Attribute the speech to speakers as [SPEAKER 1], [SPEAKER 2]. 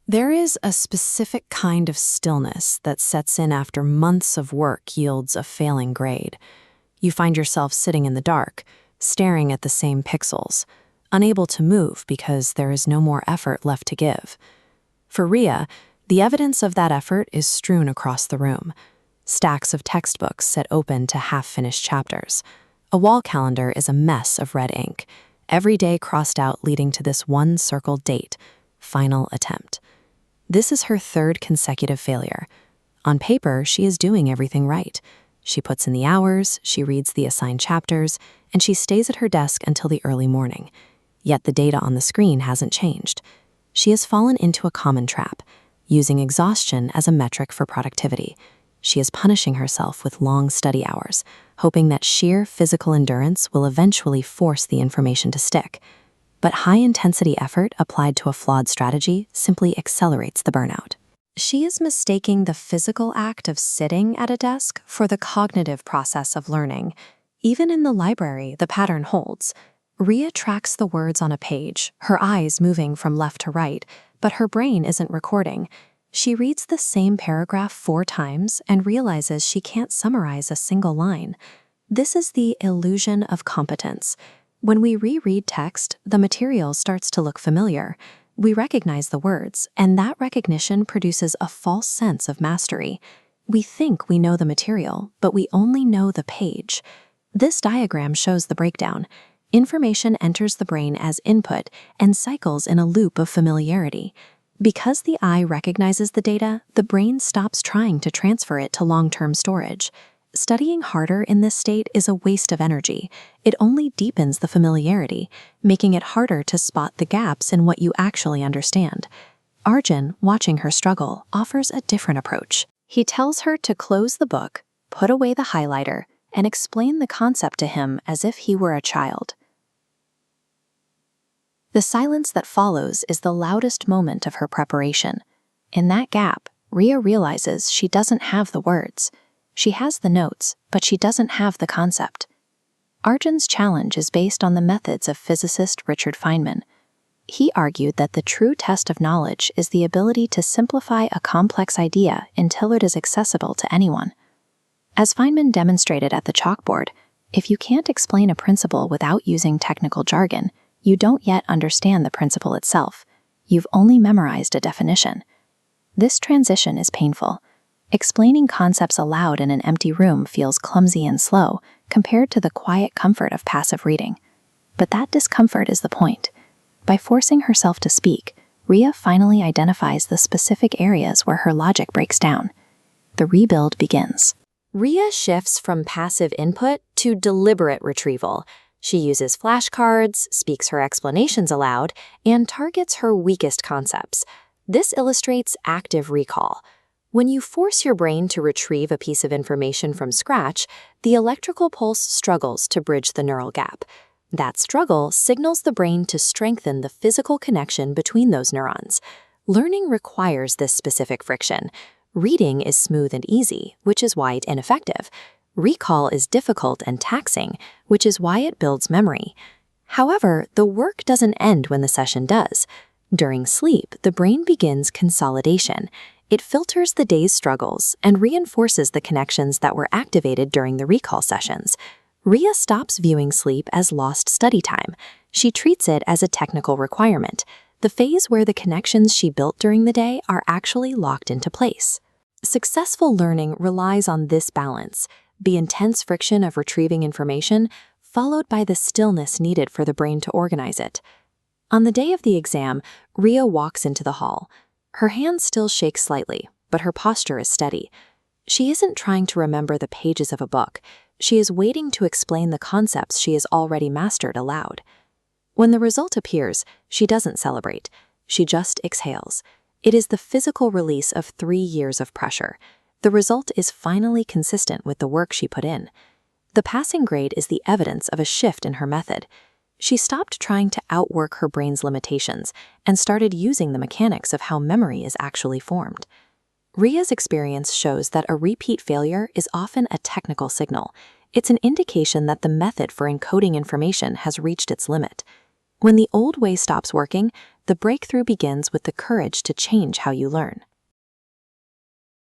[SPEAKER 1] There is a specific kind of stillness that sets in after months of work yields a failing grade. You find yourself sitting in the dark, staring at the same pixels, unable to move because there is no more effort left to give. For Ria, the evidence of that effort is strewn across the room. Stacks of textbooks set open to half-finished chapters. A wall calendar is a mess of red ink, every day crossed out leading to this one circled date, final attempt. This is her third consecutive failure. On paper, she is doing everything right. She puts in the hours, she reads the assigned chapters, and she stays at her desk until the early morning. Yet the data on the screen hasn't changed. She has fallen into a common trap, using exhaustion as a metric for productivity. She is punishing herself with long study hours, hoping that sheer physical endurance will eventually force the information to stick. But high-intensity effort applied to a flawed strategy simply accelerates the burnout. She is mistaking the physical act of sitting at a desk for the cognitive process of learning. Even in the library, the pattern holds. Ria tracks the words on a page, her eyes moving from left to right, but her brain isn't recording. She reads the same paragraph 4 times and realizes she can't summarize a single line. This is the illusion of competence. When we reread text, the material starts to look familiar. We recognize the words, and that recognition produces a false sense of mastery. We think we know the material, but we only know the page. This diagram shows the breakdown. Information enters the brain as input and cycles in a loop of familiarity. Because the eye recognizes the data, the brain stops trying to transfer it to long-term storage. Studying harder in this state is a waste of energy. It only deepens the familiarity, making it harder to spot the gaps in what you actually understand. Arjun, watching her struggle, offers a different approach. He tells her to close the book, put away the highlighter, and explain the concept to him as if he were a child. The silence that follows is the loudest moment of her preparation. In that gap, Ria realizes she doesn't have the words. She has the notes, but she doesn't have the concept. Arjun's challenge is based on the methods of physicist Richard Feynman. He argued that the true test of knowledge is the ability to simplify a complex idea until it is accessible to anyone. As Feynman demonstrated at the chalkboard, if you can't explain a principle without using technical jargon, you don't yet understand the principle itself. You've only memorized a definition. This transition is painful. Explaining concepts aloud in an empty room feels clumsy and slow compared to the quiet comfort of passive reading. But that discomfort is the point. By forcing herself to speak, Ria finally identifies the specific areas where her logic breaks down. The rebuild begins. Ria shifts from passive input to deliberate retrieval. She uses flashcards, speaks her explanations aloud, and targets her weakest concepts. This illustrates active recall. When you force your brain to retrieve a piece of information from scratch, the electrical pulse struggles to bridge the neural gap. That struggle signals the brain to strengthen the physical connection between those neurons. Learning requires this specific friction. Reading is smooth and easy, which is why it's ineffective. Recall is difficult and taxing, which is why it builds memory. However, the work doesn't end when the session does. During sleep, the brain begins consolidation. It filters the day's struggles and reinforces the connections that were activated during the recall sessions. Ria stops viewing sleep as lost study time. She treats it as a technical requirement, the phase where the connections she built during the day are actually locked into place. Successful learning relies on this balance, the intense friction of retrieving information, followed by the stillness needed for the brain to organize it. On the day of the exam, Ria walks into the hall. Her hand still shakes slightly, but her posture is steady. She isn't trying to remember the pages of a book. She is waiting to explain the concepts she has already mastered aloud. When the result appears, she doesn't celebrate. She just exhales. It is the physical release of 3 years of pressure. The result is finally consistent with the work she put in. The passing grade is the evidence of a shift in her method. She stopped trying to outwork her brain's limitations and started using the mechanics of how memory is actually formed. Ria's experience shows that a repeat failure is often a technical signal. It's an indication that the method for encoding information has reached its limit. When the old way stops working, the breakthrough begins with the courage to change how you learn.